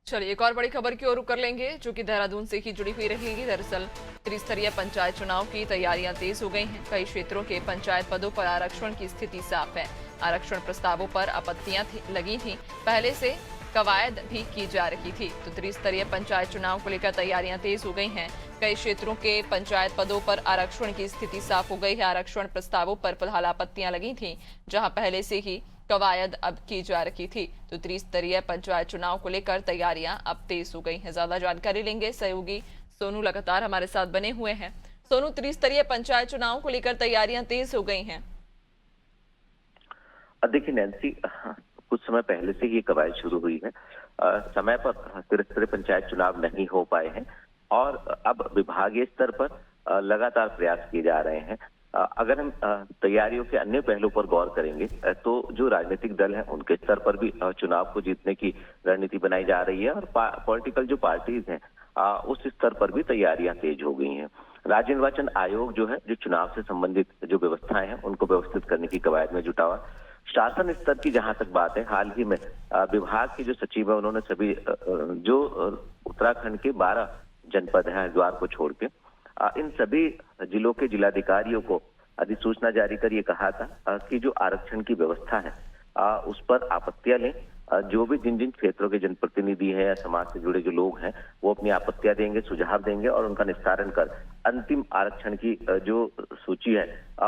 चलिए एक और बड़ी खबर की ओर रुख कर लेंगे, जो कि देहरादून से ही जुड़ी हुई रहेगी। दरअसल त्रिस्तरीय पंचायत चुनाव की तैयारियां तेज हो गई हैं। कई क्षेत्रों के पंचायत पदों पर आरक्षण की स्थिति साफ है। आरक्षण प्रस्तावों पर आपत्तियां लगी थी, पहले से कवायद भी की जा रही थी। तो त्रिस्तरीय पंचायत चुनाव को लेकर तैयारियां तेज हो गई हैं। कई क्षेत्रों के पंचायत पदों पर आरक्षण की स्थिति साफ हो गई है। आरक्षण प्रस्तावों पर फिलहाल आपत्तियां लगी थी, जहां पहले से ही कवायद अब की जा रही थी। तो त्रिस्तरीय पंचायत चुनाव को लेकर तैयारियां अब तेज हो गई हैं। ज्यादा जानकारी लेंगे, सहयोगी सोनू लगातार हमारे साथ बने हुए हैं। सोनू, त्रिस्तरीय पंचायत चुनाव को लेकर तैयारियां तेज हो गई हैं। देखिए नैन्सी, कुछ समय पहले से ही ये कवायद शुरू हुई है। समय पर त्रिस्तरीय पंचायत चुनाव नहीं हो पाए हैं और अब विभागीय स्तर पर लगातार प्रयास किए जा रहे हैं। अगर हम तैयारियों के अन्य पहलू पर गौर करेंगे तो जो राजनीतिक दल हैं उनके स्तर पर भी चुनाव को जीतने की रणनीति बनाई जा रही है और पॉलिटिकल जो पार्टीज हैं उस स्तर पर भी तैयारियां तेज हो गई हैं। राज्य निर्वाचन आयोग जो है, जो चुनाव से संबंधित जो व्यवस्थाएं हैं उनको व्यवस्थित करने की कवायद में जुटा हुआ। शासन स्तर की जहां तक बात है, हाल ही में विभाग के जो सचिव है उन्होंने सभी जो उत्तराखंड के 12 जनपद हैं हरिद्वार को छोड़ के, इन सभी जिलों के जिलाधिकारियों को अधिसूचना जारी कर ये कहा था कि जो आरक्षण की व्यवस्था है उस पर आपत्तियां लें। जो भी जिन जिन क्षेत्रों के जनप्रतिनिधि हैं या समाज से जुड़े जो लोग हैं वो अपनी आपत्तियां देंगे, सुझाव देंगे और उनका निस्तारण कर अंतिम आरक्षण की जो सूची है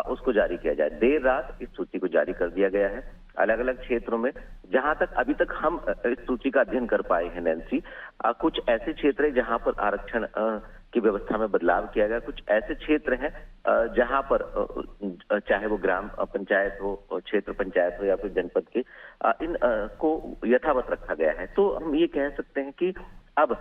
उसको जारी किया जाए। देर रात इस सूची को जारी कर दिया गया है। अलग अलग क्षेत्रों में जहां तक अभी तक हम इस सूची का अध्ययन कर पाए हैं नैन्सी, कुछ ऐसे क्षेत्र है जहां पर आरक्षण की व्यवस्था में बदलाव किया गया। कुछ ऐसे क्षेत्र हैं जहां पर चाहे वो ग्राम पंचायत हो, क्षेत्र पंचायत हो या फिर जनपद के, इन को यथावत रखा गया है। तो हम ये कह सकते हैं कि अब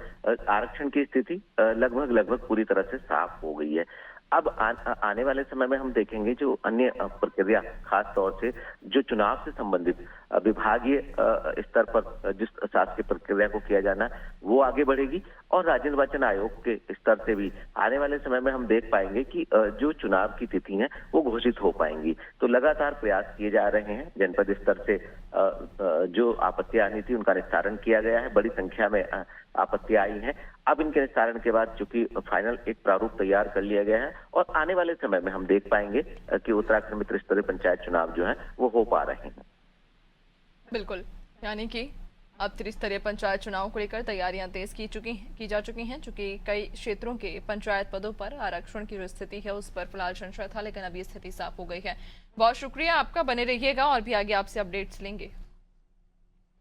आरक्षण की स्थिति लगभग पूरी तरह से साफ हो गई है। अब आने वाले समय में हम देखेंगे जो अन्य प्रक्रिया, खास तौर से जो चुनाव से संबंधित विभागीय स्तर पर जिस शासकीय प्रक्रिया को किया जाना वो आगे बढ़ेगी और राज्य निर्वाचन आयोग के स्तर से भी आने वाले समय में हम देख पाएंगे कि जो चुनाव की तिथि है वो घोषित हो पाएंगी। तो लगातार प्रयास किए जा रहे हैं। जनपद स्तर से जो आपत्तियां आनी थी उनका निस्तारण किया गया है। बड़ी संख्या में आपत्तियां आई हैं। अब इनके निस्तारण के बाद चूंकि फाइनल एक प्रारूप तैयार कर लिया गया है और आने वाले समय में हम देख पाएंगे कि उत्तराखंड में त्रिस्तरीय पंचायत चुनाव जो है वो हो पा रहे हैं। बिल्कुल, यानी कि अब त्रिस्तरीय पंचायत चुनाव को लेकर तैयारियां तेज की जा चुकी हैं, चूंकि कई क्षेत्रों के पंचायत पदों पर आरक्षण की जो स्थिति है उस पर फिलहाल संशय था, लेकिन अब ये स्थिति साफ हो गई है। बहुत शुक्रिया आपका, बने रहिएगा और भी आगे आपसे अपडेट्स लेंगे।